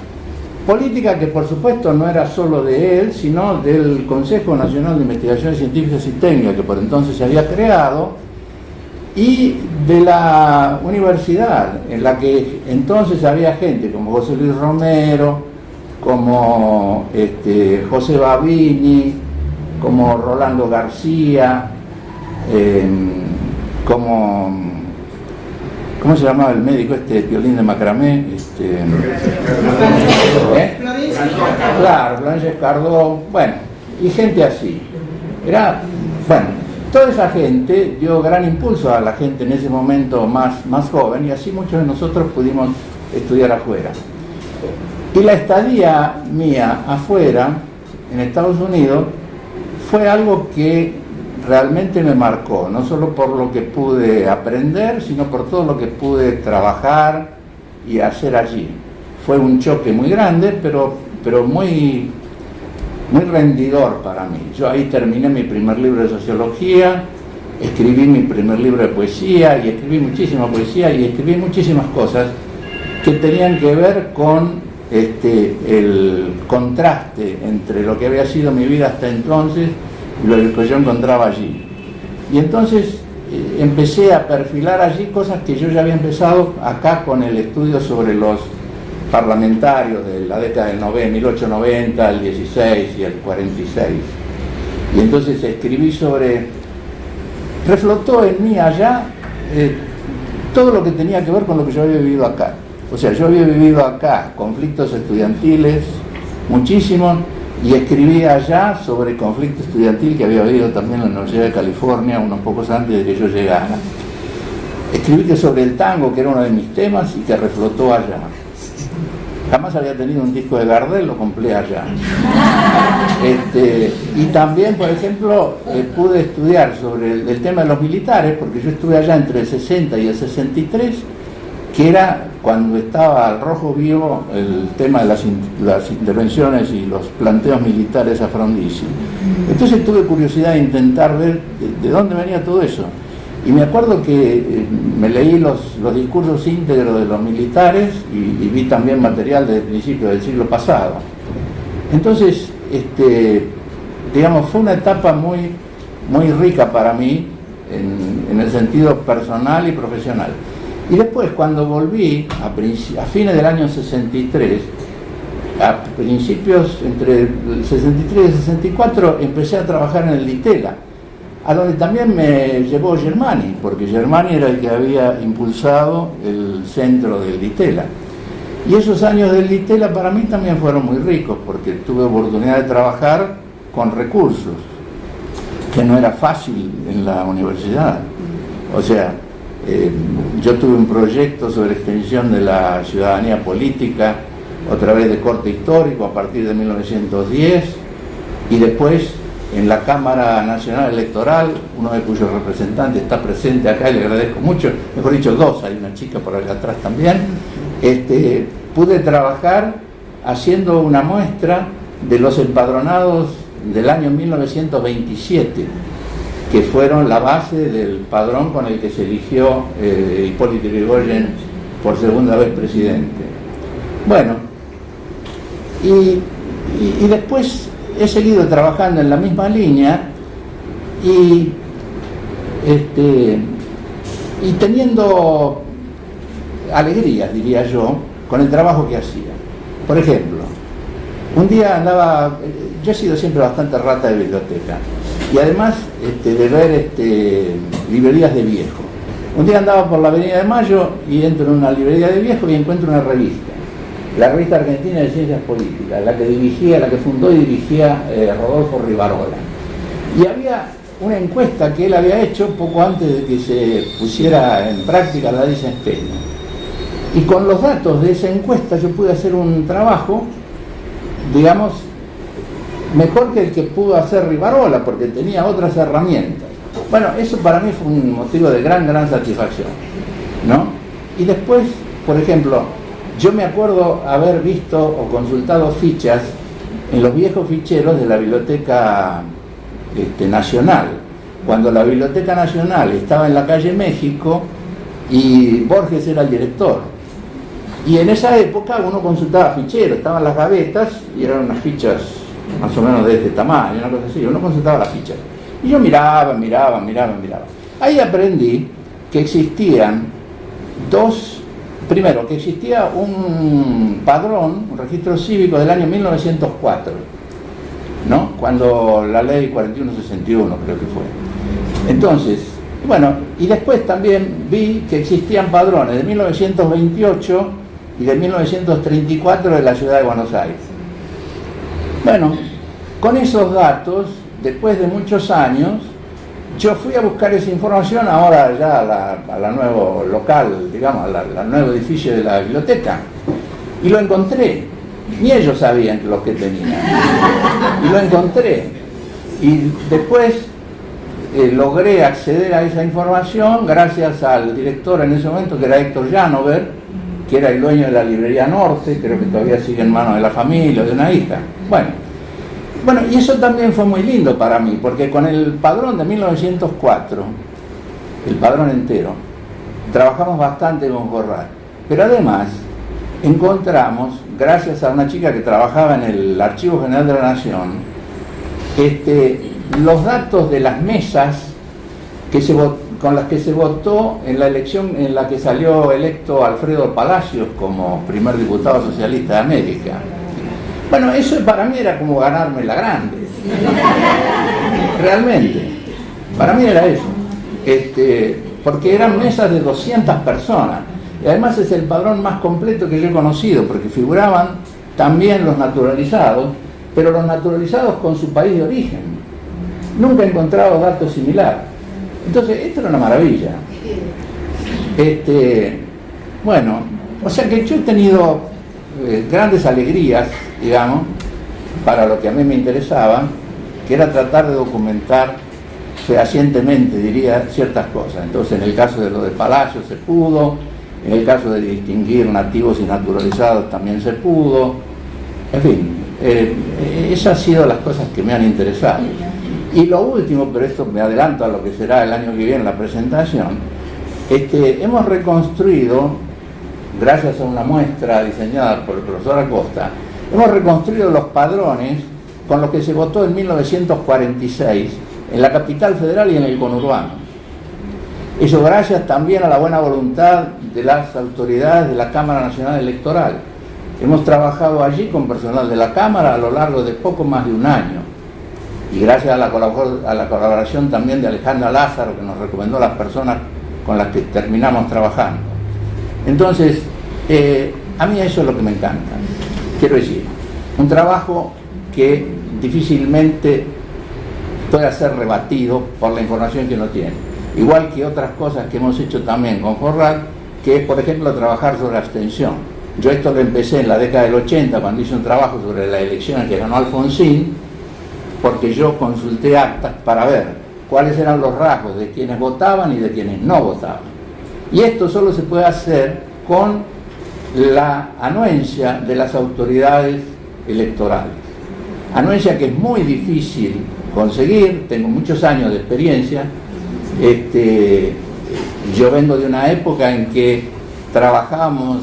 Política que por supuesto no era solo de él, sino del Consejo Nacional de Investigaciones Científicas y Técnicas, que por entonces se había creado, y de la universidad, en la que entonces había gente como José Luis Romero, como José Babini, como Rolando García, como... ¿Cómo se llamaba el médico Piolín de Macramé? Claro, Florencia Escardó, bueno, y gente así. Toda esa gente dio gran impulso a la gente en ese momento más joven, y así muchos de nosotros pudimos estudiar afuera. Y la estadía mía afuera, en Estados Unidos, fue algo que realmente me marcó, no solo por lo que pude aprender, sino por todo lo que pude trabajar y hacer allí. Fue un choque muy grande, pero muy rendidor para mí. Yo ahí terminé mi primer libro de sociología, escribí mi primer libro de poesía, y escribí muchísima poesía, y escribí muchísimas cosas que tenían que ver con el contraste entre lo que había sido mi vida hasta entonces y lo que yo encontraba allí. Y entonces empecé a perfilar allí cosas que yo ya había empezado acá con el estudio sobre los parlamentarios de la década del 1890, el 16 y el 46. Y entonces escribí reflotó en mí allá todo lo que tenía que ver con lo que yo había vivido acá. O sea, yo había vivido acá conflictos estudiantiles, muchísimos, y escribí allá sobre conflicto estudiantil que había habido también en la Universidad de California unos pocos antes de que yo llegara. Escribí sobre el tango, que era uno de mis temas, y que reflotó allá. Jamás había tenido un disco de Gardel, lo compré allá. Y también, por ejemplo, pude estudiar sobre el tema de los militares, porque yo estuve allá entre el 60 y el 63, que era cuando estaba al rojo vivo el tema de las intervenciones y los planteos militares a Frondizi. Entonces tuve curiosidad de intentar ver de dónde venía todo eso. Y me acuerdo que me leí los discursos íntegros de los militares y vi también material desde el principio del siglo pasado. Entonces, digamos, fue una etapa muy rica para mí en el sentido personal y profesional. Y después, cuando volví, a fines del año 63, a principios entre el 63 y el 64, empecé a trabajar en el Ditela, a donde también me llevó Germani, porque Germani era el que había impulsado el centro del Ditela. Y esos años del Ditela para mí también fueron muy ricos, porque tuve oportunidad de trabajar con recursos, que no era fácil en la universidad. O sea, yo tuve un proyecto sobre extensión de la ciudadanía política, otra vez de corte histórico, a partir de 1910, y después en la Cámara Nacional Electoral, uno de cuyos representantes está presente acá y le agradezco mucho, mejor dicho dos, hay una chica por acá atrás también, pude trabajar haciendo una muestra de los empadronados del año 1927, que fueron la base del padrón con el que se eligió Hipólito Yrigoyen por segunda vez presidente. Bueno, y después he seguido trabajando en la misma línea y teniendo alegrías, diría yo, con el trabajo que hacía. Por ejemplo, un día andaba, yo he sido siempre bastante rata de biblioteca, y además de ver librerías de viejo. Un día andaba por la Avenida de Mayo y entro en una librería de viejo y encuentro una revista, la Revista Argentina de Ciencias Políticas, la que fundó y dirigía Rodolfo Rivarola. Y había una encuesta que él había hecho poco antes de que se pusiera en práctica la ley Centeno. Y con los datos de esa encuesta yo pude hacer un trabajo, digamos, mejor que el que pudo hacer Rivarola, porque tenía otras herramientas. Bueno, eso para mí fue un motivo de gran satisfacción, ¿no? Y después, por ejemplo, yo me acuerdo haber visto o consultado fichas en los viejos ficheros de la Biblioteca Nacional, cuando la Biblioteca Nacional estaba en la calle México y Borges era el director. Y en esa época uno consultaba ficheros, estaban las gavetas y eran unas fichas más o menos de este tamaño, una cosa así, uno consultaba las fichas. Y yo miraba. Ahí aprendí que existían primero, que existía un padrón, un registro cívico del año 1904, ¿no? Cuando la ley 4161 creo que fue. Entonces, bueno, y después también vi que existían padrones de 1928 y de 1934 de la ciudad de Buenos Aires. Bueno, con esos datos, después de muchos años, yo fui a buscar esa información ahora ya a la nuevo local, digamos, al nuevo edificio de la biblioteca, y lo encontré. Ni ellos sabían lo que tenían. Y lo encontré. Y después logré acceder a esa información gracias al director en ese momento, que era Héctor Janover, que era el dueño de la librería Norte, creo que todavía sigue en manos de la familia o de una hija. Bueno, y eso también fue muy lindo para mí, porque con el padrón de 1904, el padrón entero, trabajamos bastante con Corral. Pero además encontramos, gracias a una chica que trabajaba en el Archivo General de la Nación, los datos de las mesas con las que se votó en la elección en la que salió electo Alfredo Palacios como primer diputado socialista de América. Bueno, eso para mí era como ganarme la grande. Realmente. Para mí era eso. Porque eran mesas de 200 personas. Y además es el padrón más completo que yo he conocido, porque figuraban también los naturalizados, pero los naturalizados con su país de origen. Nunca he encontrado datos similares. Entonces, esto era una maravilla. Bueno, o sea que yo he tenido grandes alegrías, digamos, para lo que a mí me interesaba, que era tratar de documentar fehacientemente, diría, ciertas cosas. Entonces, en el caso de lo de Palacio se pudo, en el caso de distinguir nativos y naturalizados también se pudo, en fin, esas han sido las cosas que me han interesado. Y lo último, pero esto me adelanto a lo que será el año que viene la presentación, hemos reconstruido, gracias a una muestra diseñada por el profesor Acosta, hemos reconstruido los padrones con los que se votó en 1946 en la capital federal y en el conurbano. Eso gracias también a la buena voluntad de las autoridades de la Cámara Nacional Electoral. Hemos trabajado allí con personal de la Cámara a lo largo de poco más de un año. Y gracias a la colaboración también de Alejandra Lázaro, que nos recomendó las personas con las que terminamos trabajando. Entonces, a mí eso es lo que me encanta. Quiero decir, un trabajo que difícilmente pueda ser rebatido por la información que uno tiene. Igual que otras cosas que hemos hecho también con Corral, que es, por ejemplo, trabajar sobre abstención. Yo esto lo empecé en la década del 80, cuando hice un trabajo sobre la elección que ganó Alfonsín, porque yo consulté actas para ver cuáles eran los rasgos de quienes votaban y de quienes no votaban. Y esto solo se puede hacer con la anuencia de las autoridades electorales. Anuencia que es muy difícil conseguir, tengo muchos años de experiencia. Yo vengo de una época en que trabajábamos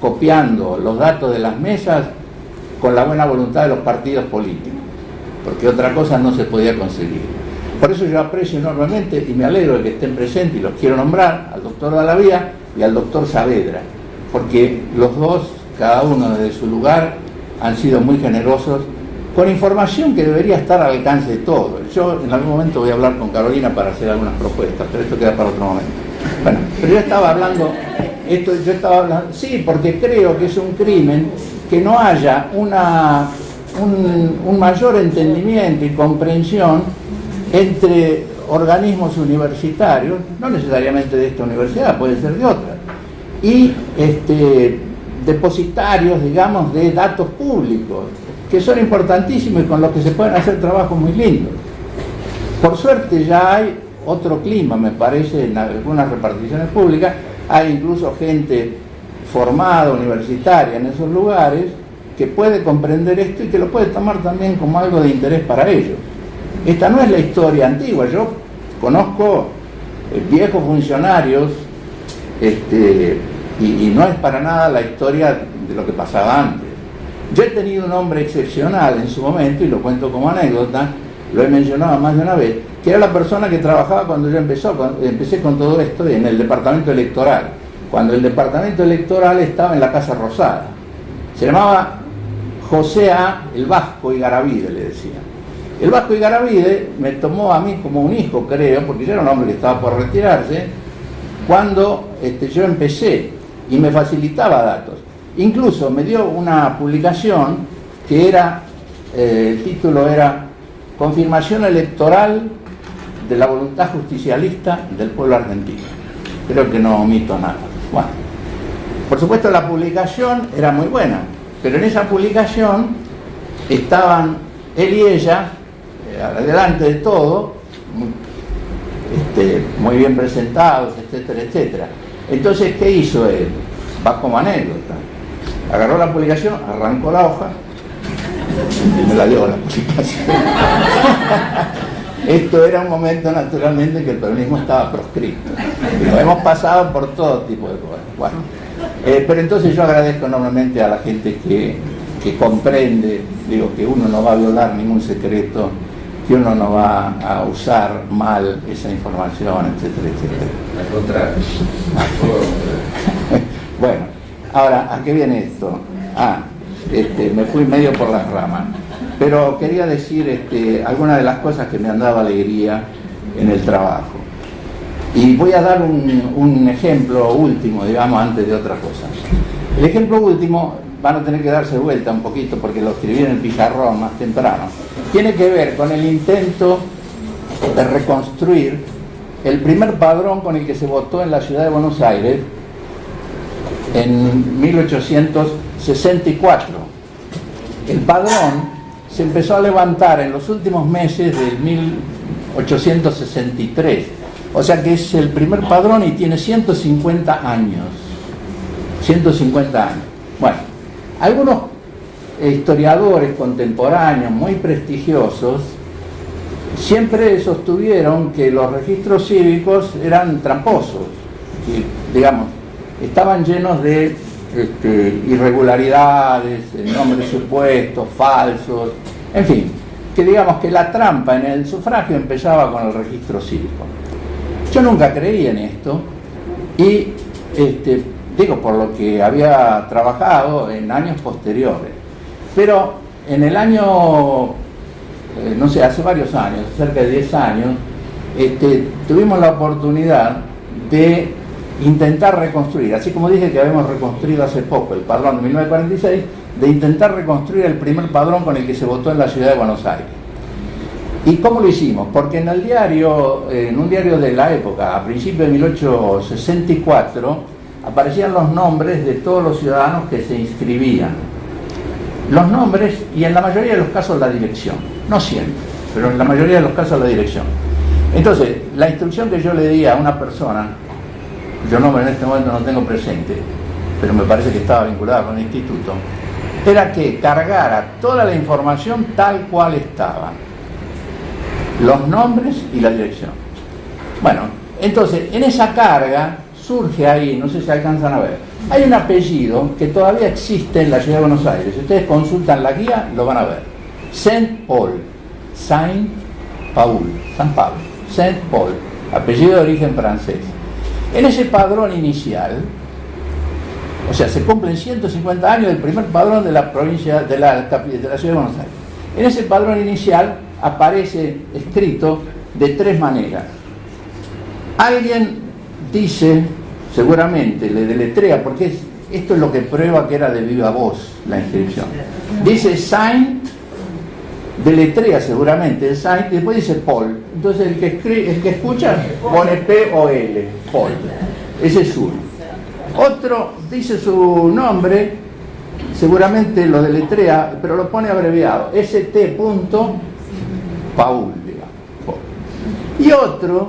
copiando los datos de las mesas con la buena voluntad de los partidos políticos, porque otra cosa no se podía conseguir. Por eso yo aprecio enormemente y me alegro de que estén presentes, y los quiero nombrar, al doctor Dalavía y al doctor Saavedra, porque los dos, cada uno desde su lugar, han sido muy generosos con información que debería estar al alcance de todos. Yo en algún momento voy a hablar con Carolina para hacer algunas propuestas, pero esto queda para otro momento. Bueno, pero yo estaba hablando, sí, porque creo que es un crimen que no haya un mayor entendimiento y comprensión entre organismos universitarios, no necesariamente de esta universidad, puede ser de otra, y depositarios, digamos, de datos públicos, que son importantísimos y con los que se pueden hacer trabajos muy lindos. Por suerte ya hay otro clima, me parece, en algunas reparticiones públicas, hay incluso gente formada, universitaria en esos lugares, que puede comprender esto y que lo puede tomar también como algo de interés para ellos. Esta no es la historia antigua. Yo conozco viejos funcionarios y no es para nada la historia de lo que pasaba antes. Yo he tenido un hombre excepcional en su momento, y lo cuento como anécdota, lo he mencionado más de una vez, que era la persona que trabajaba cuando yo empecé con todo esto en el departamento electoral, cuando el departamento electoral estaba en la Casa Rosada. Se llamaba José A. el Vasco Igaravide, le decía. El Vasco Igaravide me tomó a mí como un hijo, creo, porque yo era un hombre que estaba por retirarse, cuando yo empecé, y me facilitaba datos. Incluso me dio una publicación que era, el título era Confirmación electoral de la voluntad justicialista del pueblo argentino. Creo que no omito nada. Bueno, por supuesto la publicación era muy buena, pero en esa publicación estaban él y ella, adelante de todo, muy bien presentados, etcétera, etcétera. Entonces, ¿qué hizo él? Va como anécdota. Agarró la publicación, arrancó la hoja y me la dio la publicación. Esto era un momento, naturalmente, que el peronismo estaba proscrito. Lo hemos pasado por todo tipo de cosas. Bueno, pero entonces yo agradezco enormemente a la gente que comprende, digo, que uno no va a violar ningún secreto, que uno no va a usar mal esa información, etcétera, etcétera. Al contrario. Bueno, ahora, ¿a qué viene esto? Me fui medio por las ramas, pero quería decir algunas de las cosas que me han dado alegría en el trabajo. Y voy a dar un ejemplo último, digamos, antes de otra cosa. El ejemplo último, van a tener que darse vuelta un poquito porque lo escribí en el pizarrón más temprano. Tiene que ver con el intento de reconstruir el primer padrón con el que se votó en la ciudad de Buenos Aires en 1864. El padrón se empezó a levantar en los últimos meses del 1863. O sea que es el primer padrón y tiene 150 años. 150 años. Bueno, algunos historiadores contemporáneos muy prestigiosos siempre sostuvieron que los registros cívicos eran tramposos, que, digamos, estaban llenos de irregularidades, nombres supuestos, falsos, en fin, que digamos que la trampa en el sufragio empezaba con el registro cívico. Yo nunca creí en esto y digo por lo que había trabajado en años posteriores, pero en el año, no sé, hace varios años, cerca de 10 años, tuvimos la oportunidad de intentar reconstruir, así como dije que habíamos reconstruido hace poco el padrón de 1946, de intentar reconstruir el primer padrón con el que se votó en la ciudad de Buenos Aires. ¿Y cómo lo hicimos? Porque en un diario de la época, a principios de 1864, aparecían los nombres de todos los ciudadanos que se inscribían. Los nombres y en la mayoría de los casos la dirección. No siempre, pero en la mayoría de los casos la dirección. Entonces, la instrucción que yo le di a una persona, cuyo nombre en este momento no tengo presente, pero me parece que estaba vinculada con el instituto, era que cargara toda la información tal cual estaba. Los nombres y la dirección. Bueno, entonces, en esa carga surge ahí, no sé si alcanzan a ver, hay un apellido que todavía existe en la ciudad de Buenos Aires. Si ustedes consultan la guía, lo van a ver. Saint Paul, San Pablo, apellido de origen francés. En ese padrón inicial, o sea, se cumplen 150 años del primer padrón de la provincia, de la ciudad de Buenos Aires. En ese padrón inicial aparece escrito de tres maneras. Alguien dice, seguramente le deletrea, porque esto es lo que prueba que era de viva voz la inscripción. Dice Saint, deletrea seguramente el Saint, y después dice Paul. Entonces el que escucha pone P o L, Paul. Ese es uno. Otro dice su nombre, seguramente lo deletrea, pero lo pone abreviado, St. Paul, digamos. Y otro,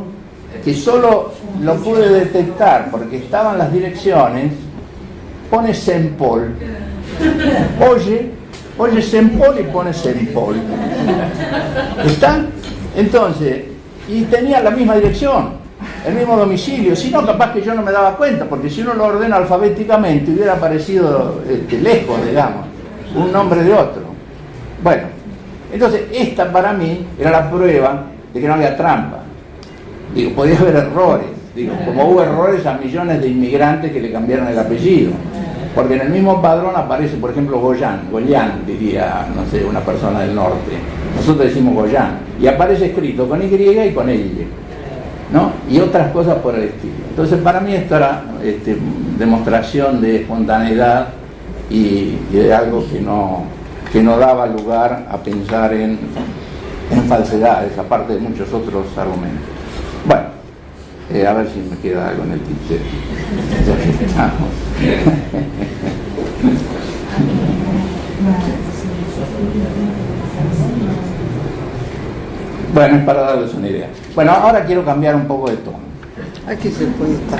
que solo lo pude detectar porque estaban las direcciones, pone Saint Paul. Oye Saint Paul y pone Saint Paul. ¿Está? Entonces, y tenía la misma dirección. el mismo domicilio, si no capaz que yo no me daba cuenta, porque si uno lo ordena alfabéticamente hubiera aparecido lejos, digamos, un nombre de otro. Bueno, entonces esta para mí era la prueba de que no había trampa. Digo, podía haber errores, digo, como hubo errores a millones de inmigrantes que le cambiaron el apellido, porque en el mismo padrón aparece, por ejemplo, Goyán, diría, no sé, una persona del norte, nosotros decimos Goyán, y aparece escrito con Y y con L, ¿no? Y otras cosas por el estilo. Entonces para mí esto era demostración de espontaneidad y de algo que no daba lugar a pensar en falsedades, aparte de muchos otros argumentos. Bueno, a ver si me queda algo en el tintero. Bueno, es para darles una idea. Bueno, ahora quiero cambiar un poco de tono. Aquí se puede estar.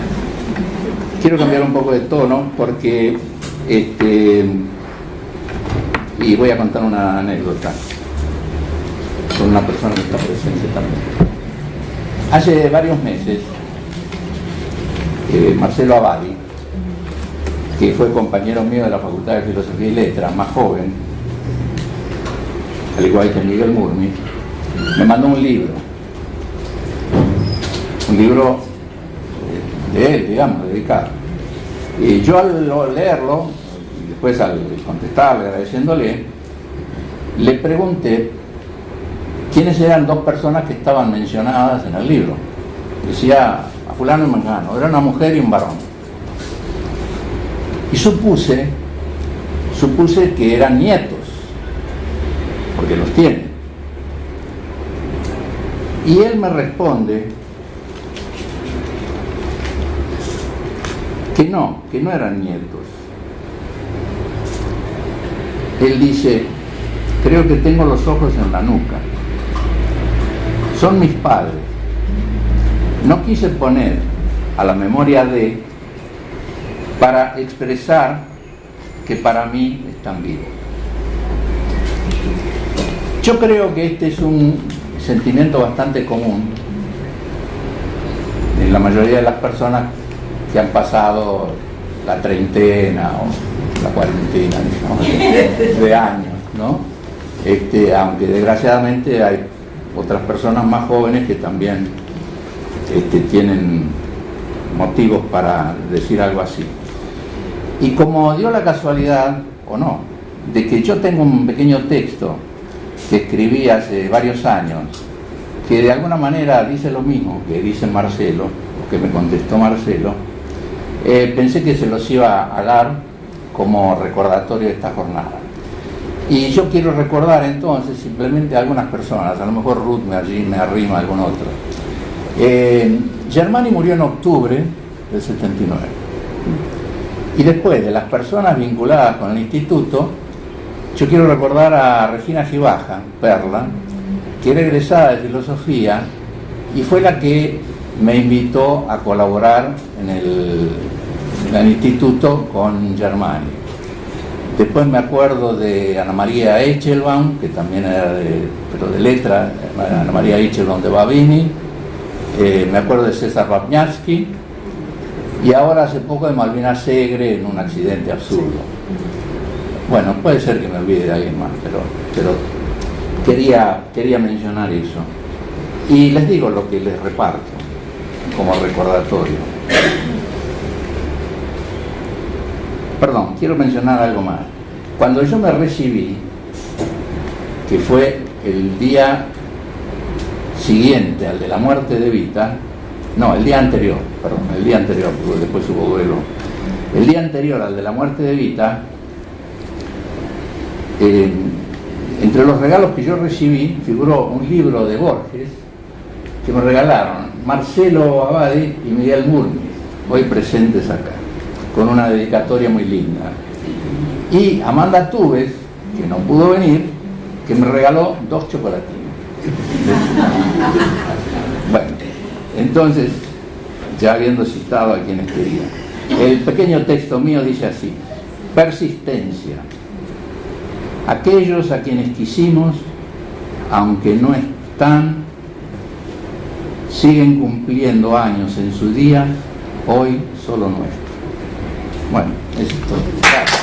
Quiero cambiar un poco de tono porque y voy a contar una anécdota con una persona que está presente también. Hace varios meses, Marcelo Abadi, que fue compañero mío de la Facultad de Filosofía y Letras, más joven, al igual que Miguel Murmi, me mandó un libro de él, digamos, dedicado. Y yo al leerlo, y después al contestarle, agradeciéndole, le pregunté quiénes eran dos personas que estaban mencionadas en el libro. Decía a fulano y mangano, era una mujer y un varón. Y supuse que eran nietos, porque los tiene. Y él me responde que no eran nietos. Él dice, creo que tengo los ojos en la nuca. Son mis padres. No quise poner a la memoria de para expresar que para mí están vivos. Yo creo que este es un sentimiento bastante común en la mayoría de las personas que han pasado la treintena o la cuarentena, digamos, de años, ¿no? Aunque desgraciadamente hay otras personas más jóvenes que también tienen motivos para decir algo así. Y como dio la casualidad, o no, de que yo tengo un pequeño texto que escribí hace varios años, que de alguna manera dice lo mismo que dice Marcelo, o que me contestó Marcelo, pensé que se los iba a dar como recordatorio de esta jornada. Y yo quiero recordar entonces simplemente a algunas personas, a lo mejor Ruth me arrima a algún otro. Germani murió en octubre del 79. Y después de las personas vinculadas con el instituto, yo quiero recordar a Regina Gibaja, Perla, que era egresada de filosofía y fue la que me invitó a colaborar en el instituto con Germani. Después me acuerdo de Ana María Eichelbaum, que también era pero de letra, Ana María Eichelbaum de Babini. Me acuerdo de César Babniarsky y ahora hace poco de Malvina Segre en un accidente absurdo. Bueno, puede ser que me olvide de alguien más, pero quería mencionar eso. Y les digo lo que les reparto como recordatorio. Perdón, quiero mencionar algo más. Cuando yo me recibí, que fue el día siguiente al de la muerte de Evita, no, el día anterior, porque después hubo duelo. El día anterior al de la muerte de Evita, entre los regalos que yo recibí figuró un libro de Borges que me regalaron Marcelo Abadi y Miguel Murmi, hoy presentes acá, con una dedicatoria muy linda. Y Amanda Tubes, que no pudo venir, que me regaló 2 chocolatinos. Bueno, entonces, ya habiendo citado a quienes quería, el pequeño texto mío dice así: persistencia. Aquellos a quienes quisimos, aunque no están, siguen cumpliendo años en su día, hoy solo nuestro. Bueno, eso es todo. Gracias.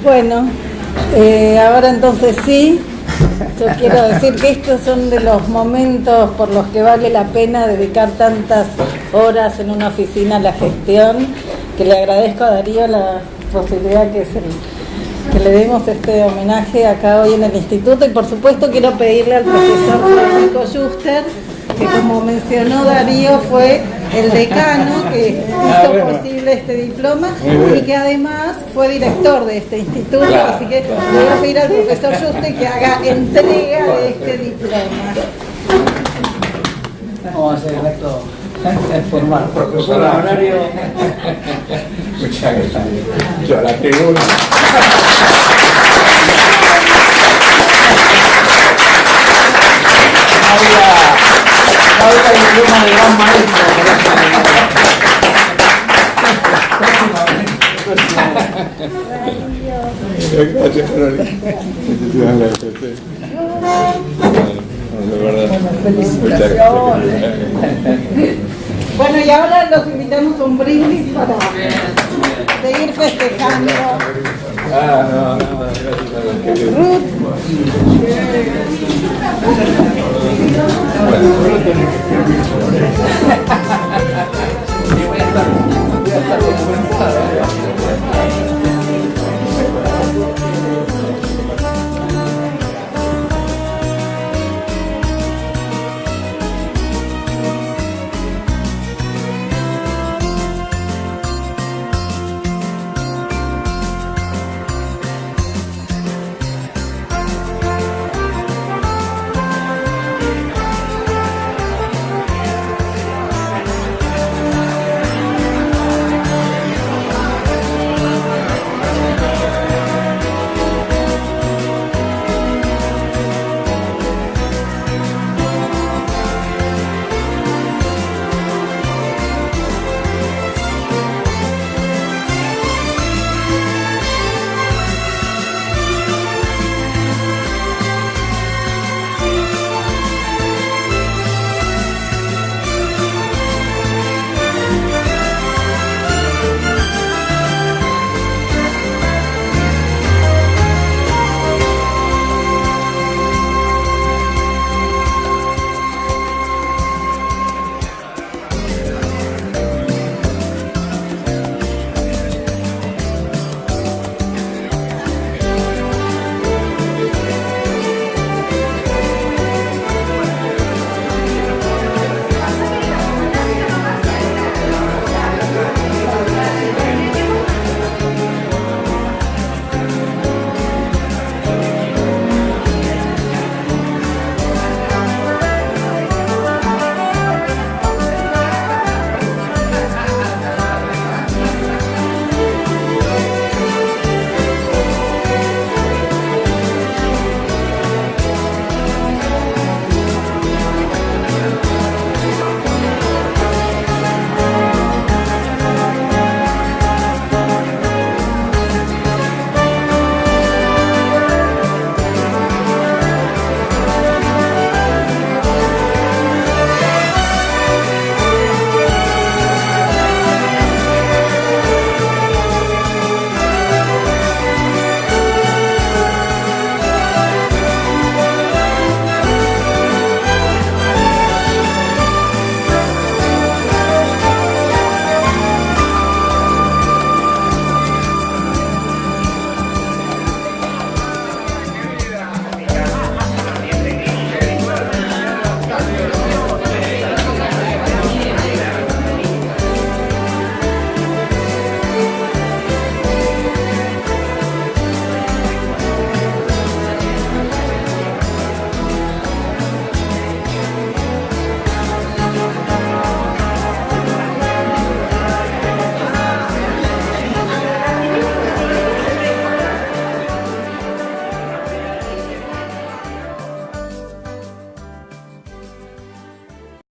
Bueno, ahora entonces sí, yo quiero decir que estos son de los momentos por los que vale la pena dedicar tantas horas en una oficina a la gestión, que le agradezco a Darío la posibilidad que le demos este homenaje acá hoy en el instituto, y por supuesto quiero pedirle al profesor Francisco Schuster, que como mencionó Darío fue el decano que hizo posible este diploma y que además fue director de este instituto, así que le voy a pedir al profesor Schuster que haga entrega de este diploma. Vamos a hacer el acto formal. Profesor honorario. Muchas gracias. Yo a la tribuna. Ahora el diploma de gran maestro. Gracias, Carolina. Bueno, y ahora los invitamos a un brindis para seguir festejando. Ruth.